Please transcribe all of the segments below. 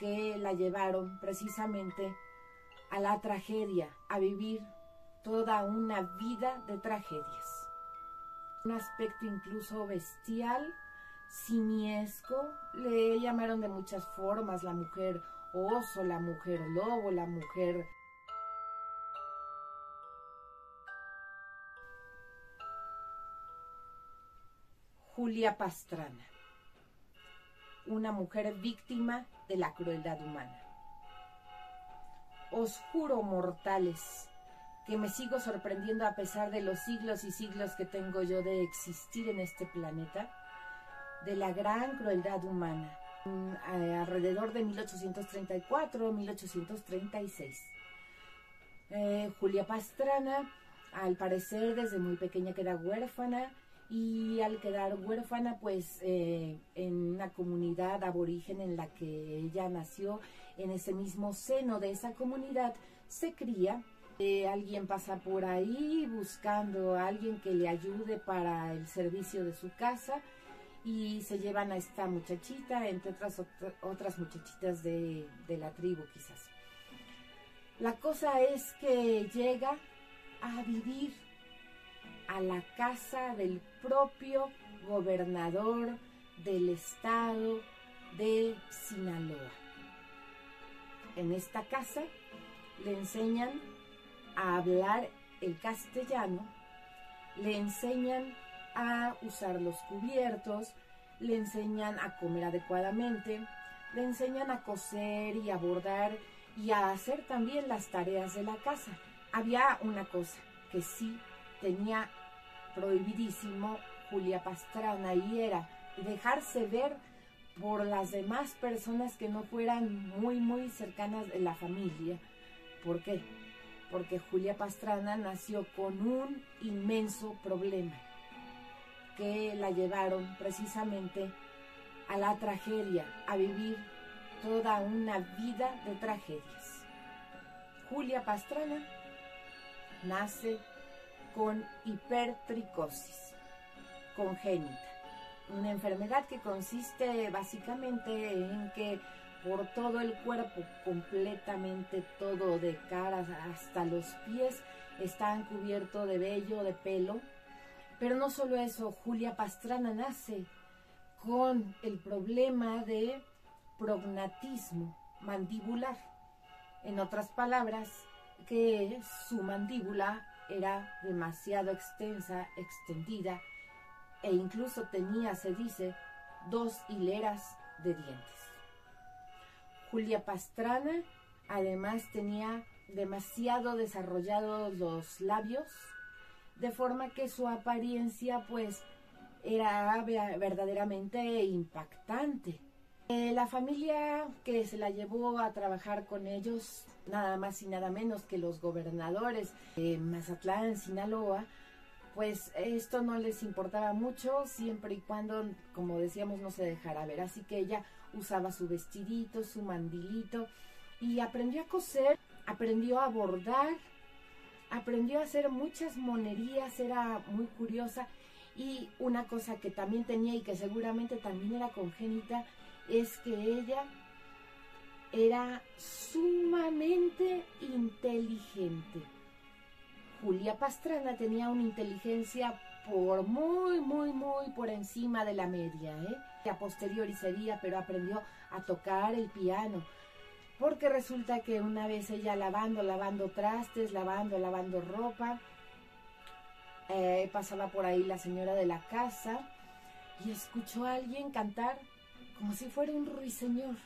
que la llevaron precisamente a la tragedia, a vivir toda una vida de tragedias. Un aspecto incluso bestial, simiesco, le llamaron de muchas formas: la mujer oso, la mujer lobo, la mujer... Julia Pastrana, una mujer víctima de la crueldad humana. Os juro, mortales, que me sigo sorprendiendo a pesar de los siglos y siglos que tengo yo de existir en este planeta, de la gran crueldad humana, alrededor de 1834-1836. Julia Pastrana, al parecer desde muy pequeña queda huérfana, y al quedar huérfana, pues en una comunidad aborigen en la que ella nació, en ese mismo seno de esa comunidad se cría. Alguien pasa por ahí buscando a alguien que le ayude para el servicio de su casa, y se llevan a esta muchachita, entre otras muchachitas de la tribu quizás. La cosa es que llega a vivir a la casa del propio gobernador del estado de Sinaloa. En esta casa le enseñan a hablar el castellano, le enseñan a usar los cubiertos, le enseñan a comer adecuadamente, le enseñan a coser y a bordar y a hacer también las tareas de la casa. Había una cosa que sí tenía prohibidísimo Julia Pastrana, y era dejarse ver por las demás personas que no fueran muy cercanas de la familia. ¿Por qué? Porque Julia Pastrana nació con un inmenso problema que la llevaron precisamente a la tragedia, a vivir toda una vida de tragedias. Julia Pastrana nace con hipertricosis congénita, una enfermedad que consiste básicamente en que por todo el cuerpo, completamente todo, de cara hasta los pies, está cubierto de vello, de pelo. Pero no solo eso, Julia Pastrana nace con el problema de prognatismo mandibular. En otras palabras, que su mandíbula era demasiado extensa, extendida, e incluso tenía, se dice, 2 hileras de dientes. Julia Pastrana además tenía demasiado desarrollados los labios, de forma que su apariencia pues era verdaderamente impactante. La familia que se la llevó a trabajar con ellos, nada más y nada menos que los gobernadores de Mazatlán, Sinaloa, pues esto no les importaba mucho, siempre y cuando, como decíamos, no se dejara ver. Así que ella usaba su vestidito, su mandilito, y aprendió a coser, aprendió a bordar, aprendió a hacer muchas monerías, era muy curiosa. Y una cosa que también tenía, y que seguramente también era congénita, es que ella era sumamente inteligente. Julia Pastrana tenía una inteligencia muy por encima de la media, A posteriori sería, pero aprendió a tocar el piano, porque resulta que una vez ella lavando trastes, lavando ropa, pasaba por ahí la señora de la casa y escuchó a alguien cantar como si fuera un ruiseñor.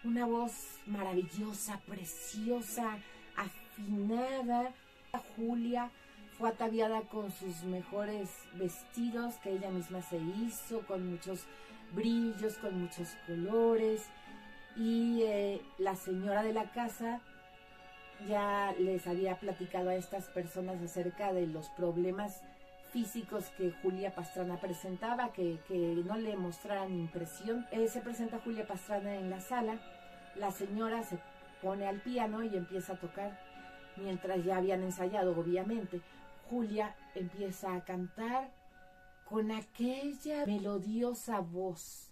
Una voz maravillosa, preciosa, afinada. Julia fue ataviada con sus mejores vestidos que ella misma se hizo, con muchos brillos, con muchos colores, y la señora de la casa ya les había platicado a estas personas acerca de los problemas físicos que Julia Pastrana presentaba, que no le mostraran impresión. Se presenta Julia Pastrana en la sala, la señora se pone al piano y empieza a tocar, mientras ya habían ensayado, obviamente. Julia empieza a cantar con aquella melodiosa voz.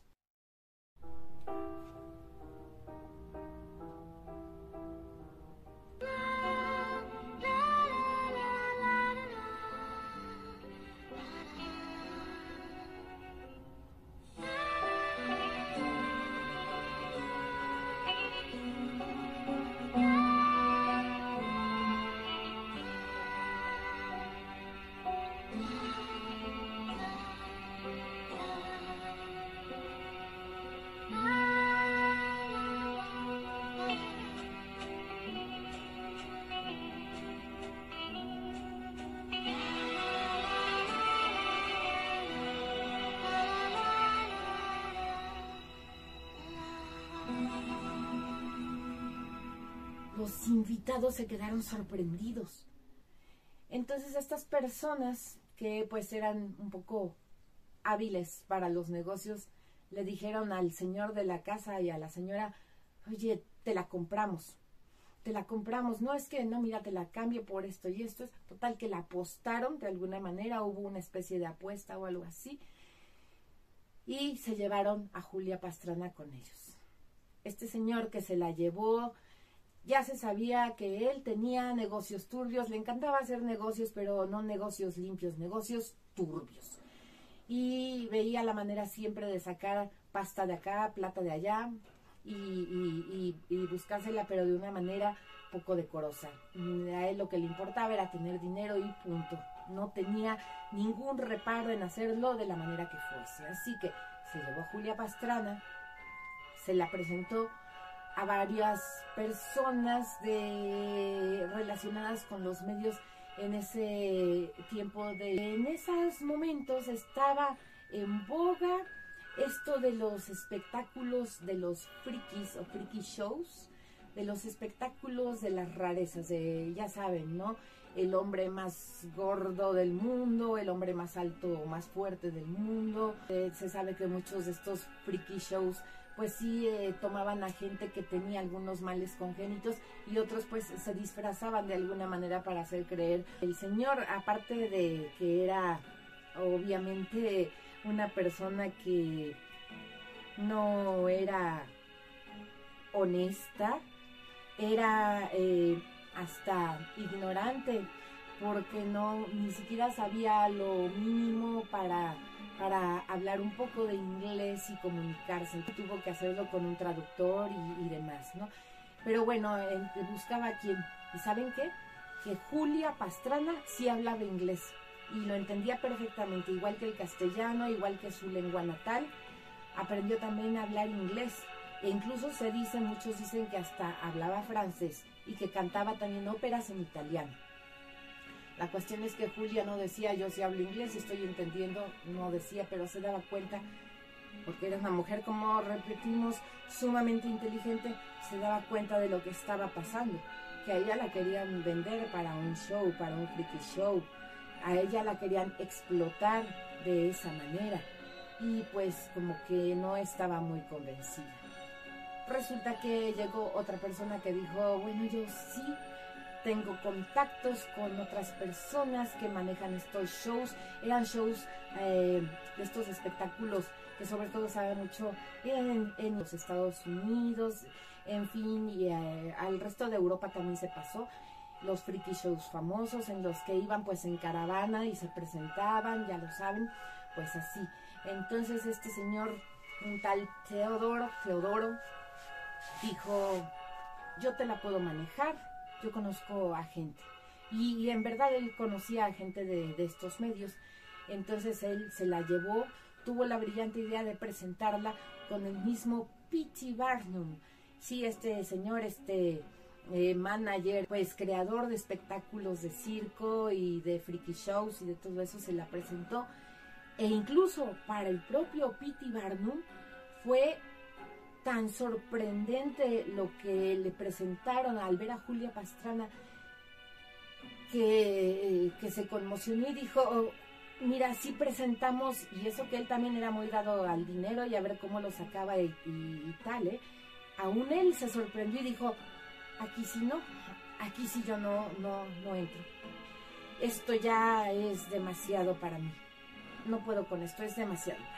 los invitados se quedaron sorprendidos. Entonces estas personas que pues eran un poco hábiles para los negocios, le dijeron al señor de la casa y a la señora, oye, te la compramos, no, es que no, mira, te la cambio por esto y esto. Es total que la apostaron de alguna manera, hubo una especie de apuesta o algo así, y se llevaron a Julia Pastrana con ellos. Este señor que se la llevó, ya se sabía que él tenía negocios turbios, le encantaba hacer negocios, pero no negocios limpios, negocios turbios. Y veía la manera siempre de sacar pasta de acá, plata de allá, y buscársela, pero de una manera poco decorosa. A él lo que le importaba era tener dinero y punto. No tenía ningún reparo en hacerlo de la manera que fuese. Así que se llevó a Julia Pastrana, se la presentó a varias personas relacionadas con los medios en ese tiempo. En esos momentos estaba en boga esto de los espectáculos, de los frikis o friki shows, de los espectáculos de las rarezas, ya saben, ¿no? El hombre más gordo del mundo, el hombre más alto o más fuerte del mundo. Se sabe que muchos de estos friki shows pues sí tomaban a gente que tenía algunos males congénitos y otros pues se disfrazaban de alguna manera para hacer creer. El señor, aparte de que era obviamente una persona que no era honesta, era hasta ignorante, porque ni siquiera sabía lo mínimo para hablar un poco de inglés y comunicarse. Tuvo que hacerlo con un traductor y demás, ¿no? Pero bueno, buscaba a quién. ¿Y saben qué? Que Julia Pastrana sí hablaba inglés y lo entendía perfectamente, igual que el castellano, igual que su lengua natal. Aprendió también a hablar inglés. E incluso muchos dicen que hasta hablaba francés y que cantaba también óperas en italiano. La cuestión es que Julia no decía, yo sí hablo inglés, estoy entendiendo, no decía, pero se daba cuenta, porque era una mujer, como repetimos, sumamente inteligente, se daba cuenta de lo que estaba pasando, que a ella la querían vender para un show, para un freaky show, a ella la querían explotar de esa manera, y pues como que no estaba muy convencida. Resulta que llegó otra persona que dijo, bueno, yo sí tengo contactos con otras personas que manejan estos shows. Eran shows de estos espectáculos que sobre todo se sabe mucho en los Estados Unidos, en fin, y al resto de Europa también se pasó. Los freaky shows famosos en los que iban pues en caravana y se presentaban, ya lo saben, pues así. Entonces este señor, un tal Teodoro, dijo, yo te la puedo manejar, yo conozco a gente. Y en verdad él conocía a gente de estos medios. Entonces él se la llevó, tuvo la brillante idea de presentarla con el mismo P.T. Barnum. Sí, este señor, manager, pues creador de espectáculos de circo y de freaky shows y de todo eso, se la presentó. E incluso para el propio P.T. Barnum fue tan sorprendente lo que le presentaron al ver a Julia Pastrana que se conmocionó y dijo, oh, mira, sí presentamos, y eso que él también era muy dado al dinero y a ver cómo lo sacaba y tal, aún él se sorprendió y dijo, aquí sí no, aquí sí yo no entro. Esto ya es demasiado para mí, no puedo con esto, es demasiado para mí.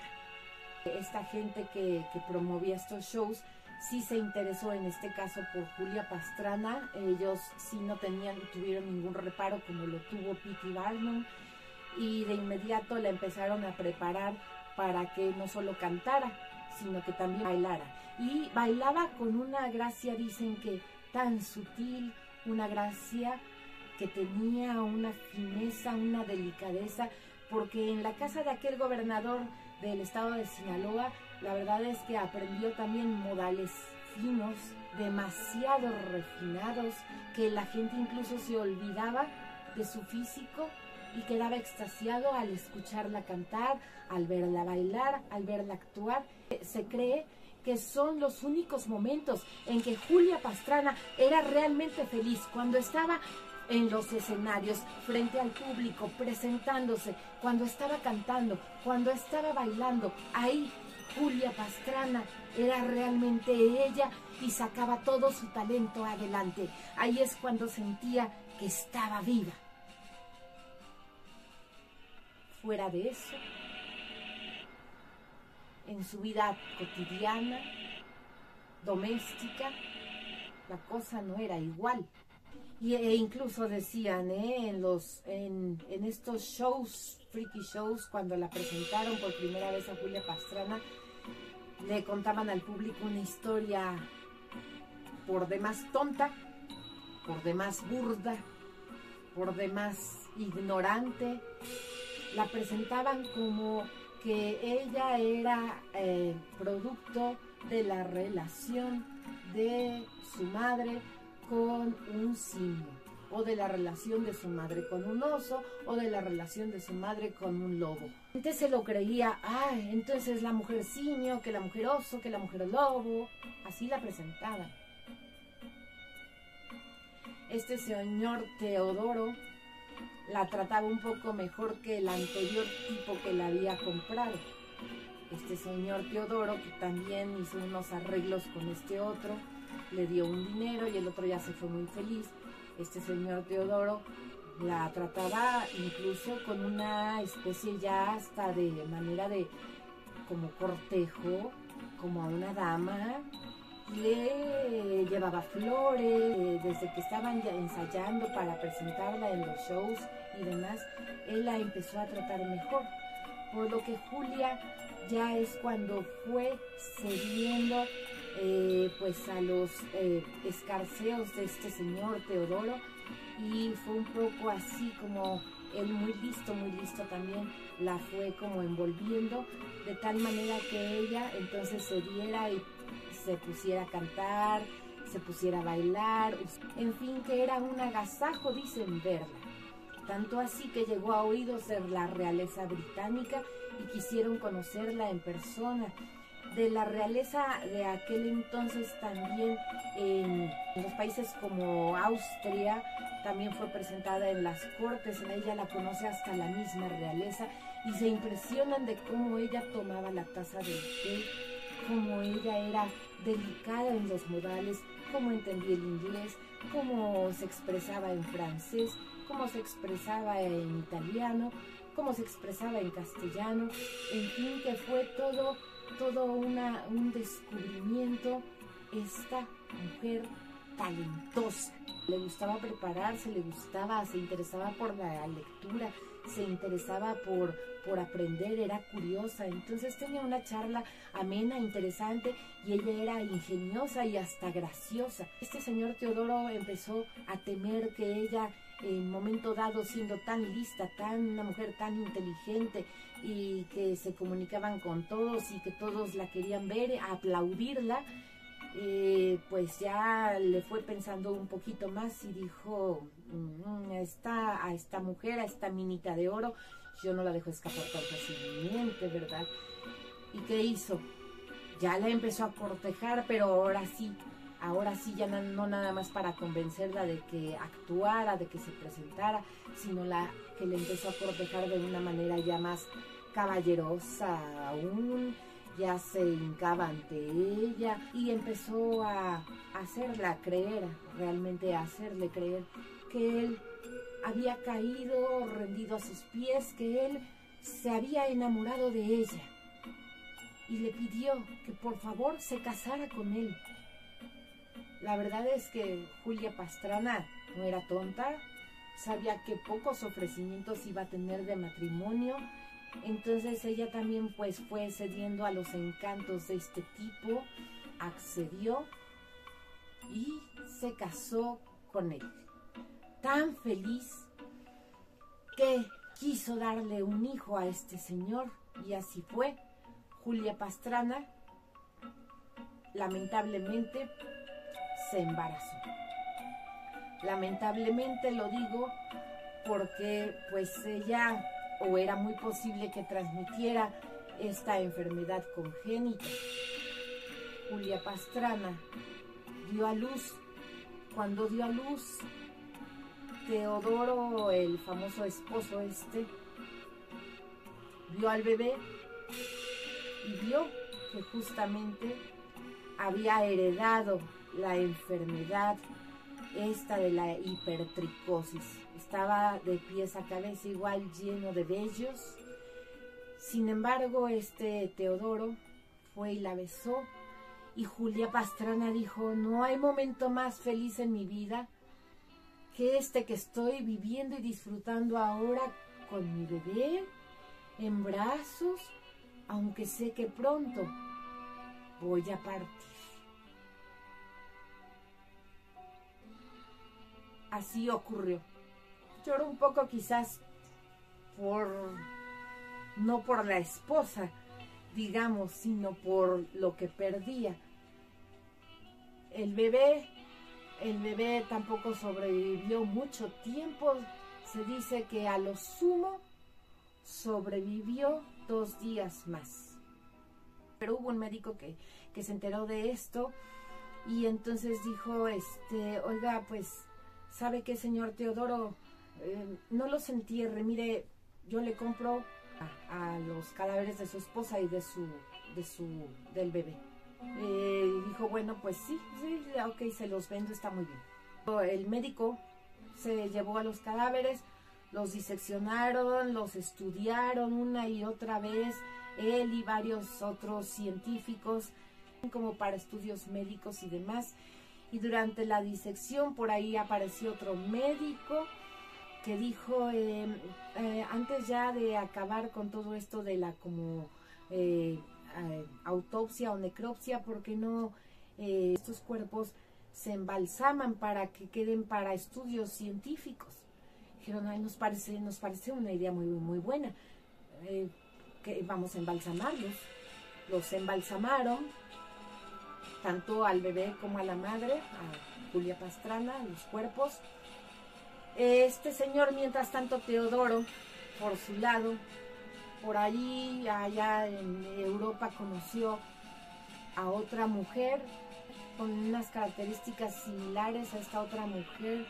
Esta gente que promovía estos shows sí se interesó en este caso por Julia Pastrana. Ellos sí no tuvieron ningún reparo como lo tuvo P.T. Barnum, y de inmediato la empezaron a preparar para que no solo cantara, sino que también bailara. Y bailaba con una gracia, dicen que tan sutil, una gracia que tenía una fineza, una delicadeza, porque en la casa de aquel gobernador del estado de Sinaloa, la verdad es que aprendió también modales finos, demasiado refinados, que la gente incluso se olvidaba de su físico y quedaba extasiado al escucharla cantar, al verla bailar, al verla actuar. Se cree que son los únicos momentos en que Julia Pastrana era realmente feliz, cuando estaba en los escenarios, frente al público, presentándose, cuando estaba cantando, cuando estaba bailando. Ahí Julia Pastrana era realmente ella y sacaba todo su talento adelante. Ahí es cuando sentía que estaba viva. Fuera de eso, en su vida cotidiana, doméstica, la cosa no era igual. E incluso decían, en estos shows, freaky shows, cuando la presentaron por primera vez a Julia Pastrana, le contaban al público una historia por demás tonta, por demás burda, por demás ignorante. La presentaban como que ella era producto de la relación de su madre con un simio, o de la relación de su madre con un oso, o de la relación de su madre con un lobo. Entonces se lo creía, entonces la mujer simio, que la mujer oso, que la mujer lobo, así la presentaban. Este señor Teodoro la trataba un poco mejor que el anterior tipo que la había comprado. Este señor Teodoro, que también hizo unos arreglos con este otro, le dio un dinero y el otro ya se fue muy feliz. Este señor Teodoro la trataba incluso con una especie ya hasta de manera de como cortejo, como a una dama. Le llevaba flores, desde que estaban ya ensayando para presentarla en los shows y demás, él la empezó a tratar mejor. Por lo que Julia ya es cuando fue cediendo pues a los escarceos de este señor Teodoro, y fue un poco así como él muy listo también la fue como envolviendo, de tal manera que ella entonces se diera y se pusiera a cantar, se pusiera a bailar, en fin, que era un agasajo, dicen, verla. Tanto así que llegó a oídos de la realeza británica y quisieron conocerla en persona. De la realeza de aquel entonces también en los países como Austria también fue presentada en las cortes. En ella la conoce hasta la misma realeza y se impresionan de cómo ella tomaba la taza del té, cómo ella era delicada en los modales, cómo entendía el inglés, cómo se expresaba en francés, cómo se expresaba en italiano, cómo se expresaba en castellano, en fin, que fue todo un descubrimiento. Esta mujer talentosa, le gustaba prepararse, se interesaba por la lectura, se interesaba por aprender, era curiosa, entonces tenía una charla amena, interesante, y ella era ingeniosa y hasta graciosa. Este señor Teodoro empezó a temer que ella, en momento dado, siendo tan lista, una mujer tan inteligente, y que se comunicaban con todos y que todos la querían ver, aplaudirla, pues ya le fue pensando un poquito más y dijo, a esta mujer, a esta minita de oro, yo no la dejo escapar tan fácilmente, ¿verdad? ¿Y qué hizo? Ya la empezó a cortejar, pero ahora sí ya no nada más para convencerla de que actuara, de que se presentara, sino que le empezó a cortejar de una manera ya más caballerosa aún. Ya se hincaba ante ella y empezó a hacerla creer, realmente a hacerle creer que él había caído rendido a sus pies, que él se había enamorado de ella, y le pidió que por favor se casara con él. La verdad es que Julia Pastrana no era tonta, sabía que pocos ofrecimientos iba a tener de matrimonio. Entonces ella también pues fue cediendo a los encantos de este tipo, accedió y se casó con él. Tan feliz que quiso darle un hijo a este señor, y así fue. Julia Pastrana lamentablemente se embarazó. Lamentablemente lo digo porque pues ella, o era muy posible que transmitiera esta enfermedad congénita. Julia Pastrana dio a luz. Cuando dio a luz, Teodoro, el famoso esposo vio al bebé y vio que justamente había heredado la enfermedad esta de la hipertricosis. Estaba de pies a cabeza igual lleno de vellos. Sin embargo, Teodoro fue y la besó, y Julia Pastrana dijo: no hay momento más feliz en mi vida que que estoy viviendo y disfrutando ahora con mi bebé en brazos, aunque sé que pronto voy a partir. Así ocurrió. Lloró un poco quizás no por la esposa, digamos, sino por lo que perdía. El bebé tampoco sobrevivió mucho tiempo. Se dice que a lo sumo sobrevivió 2 días más. Pero hubo un médico que se enteró de esto y entonces dijo, oiga, pues, ¿sabe qué, señor Teodoro? No los entierre, mire, yo le compro a los cadáveres de su esposa y del bebé. Dijo, bueno, pues sí, ok, se los vendo, está muy bien. El médico se llevó a los cadáveres, los diseccionaron, los estudiaron una y otra vez, él y varios otros científicos, como para estudios médicos y demás. Y durante la disección por ahí apareció otro médico que dijo, antes ya de acabar con todo esto de la autopsia o necropsia, ¿por qué no estos cuerpos se embalsaman para que queden para estudios científicos? Dijeron, ay, nos parece una idea muy, muy buena, que vamos a embalsamarlos. Los embalsamaron, tanto al bebé como a la madre, a Julia Pastrana, los cuerpos. Este señor, mientras tanto, Teodoro, por su lado, por allí, allá en Europa, conoció a otra mujer con unas características similares a esta otra mujer,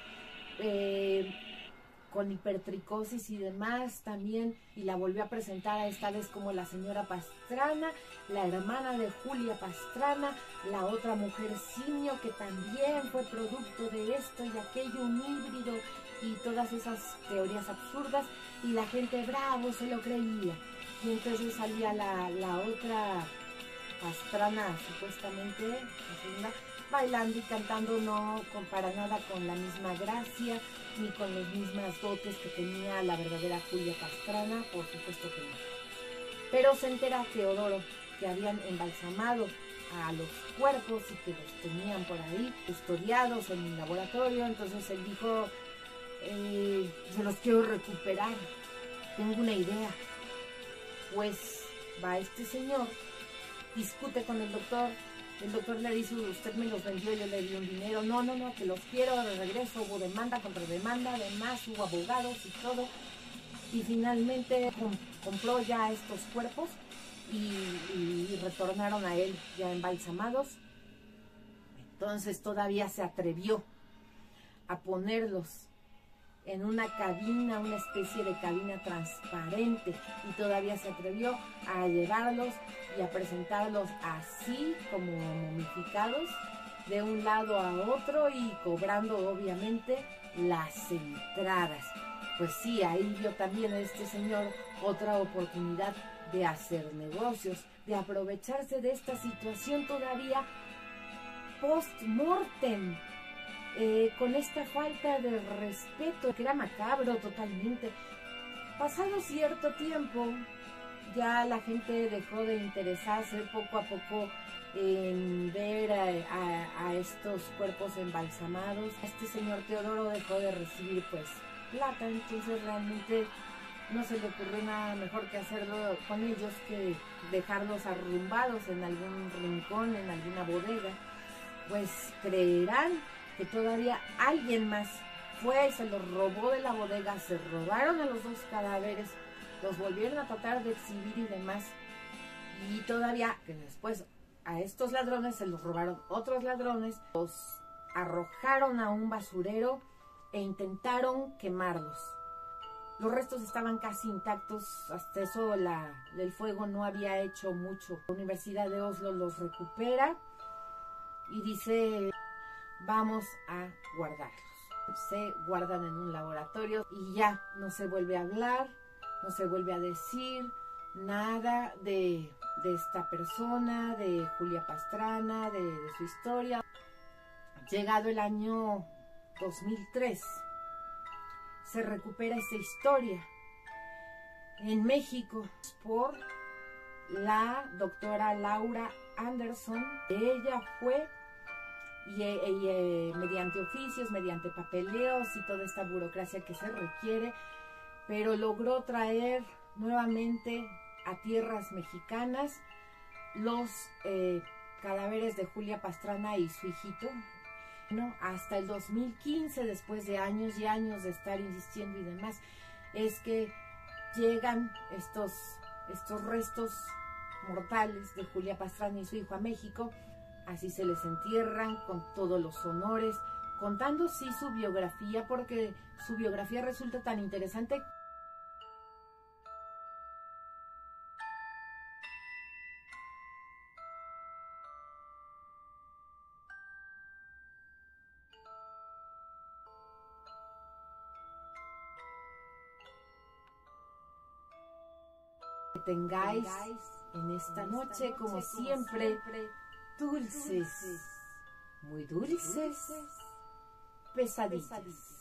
con hipertricosis y demás también, y la volvió a presentar esta vez como la señora Pastrana, la hermana de Julia Pastrana, la otra mujer simio que también fue producto de esto y aquello, un híbrido y todas esas teorías absurdas, y la gente bravo se lo creía. Y entonces salía la otra Pastrana, supuestamente, la segunda, bailando y cantando, no para nada con la misma gracia, ni con las mismas dotes que tenía la verdadera Julia Pastrana, por supuesto que no. Pero se entera Teodoro que habían embalsamado a los cuerpos y que los tenían por ahí custodiados en un laboratorio. Entonces él dijo, yo los quiero recuperar, tengo una idea. Pues va este señor, discute con el doctor le dice, usted me los vendió, yo le di un dinero, no, que los quiero de regreso. Hubo demanda contra demanda, además hubo abogados y todo, y finalmente compró ya estos cuerpos y retornaron a él ya embalsamados. Entonces todavía se atrevió a ponerlos en una cabina, una especie de cabina transparente, y todavía se atrevió a llevarlos y a presentarlos así como momificados de un lado a otro y cobrando obviamente las entradas. Pues sí, ahí vio también este señor otra oportunidad de hacer negocios, de aprovecharse de esta situación todavía post-mortem, con esta falta de respeto, que era macabro totalmente. Pasado cierto tiempo, ya la gente dejó de interesarse poco a poco en ver a estos cuerpos embalsamados. Este señor Teodoro dejó de recibir pues plata, entonces realmente no se le ocurrió nada mejor que hacerlo con ellos que dejarlos arrumbados en algún rincón, en alguna bodega. Pues creerán que todavía alguien más fue y se los robó de la bodega, se robaron a los 2 cadáveres, los volvieron a tratar de exhibir y demás, y todavía que después a estos ladrones se los robaron otros ladrones, los arrojaron a un basurero e intentaron quemarlos. Los restos estaban casi intactos, hasta eso el fuego no había hecho mucho. La Universidad de Oslo los recupera y dice, vamos a guardarlos. Se guardan en un laboratorio y ya no se vuelve a hablar, no se vuelve a decir nada de esta persona, de Julia Pastrana, de su historia. Llegado el año 2003, se recupera esta historia en México por la doctora Laura Anderson. Ella fue y mediante oficios, mediante papeleos y toda esta burocracia que se requiere, pero logró traer nuevamente a tierras mexicanas los cadáveres de Julia Pastrana y su hijito. No, hasta el 2015, después de años y años de estar insistiendo y demás, es que llegan estos restos mortales de Julia Pastrana y su hijo a México. Así se les entierran con todos los honores, contando sí su biografía, porque su biografía resulta tan interesante. Que tengáis en esta noche, como siempre, dulces, muy dulces pesadillas.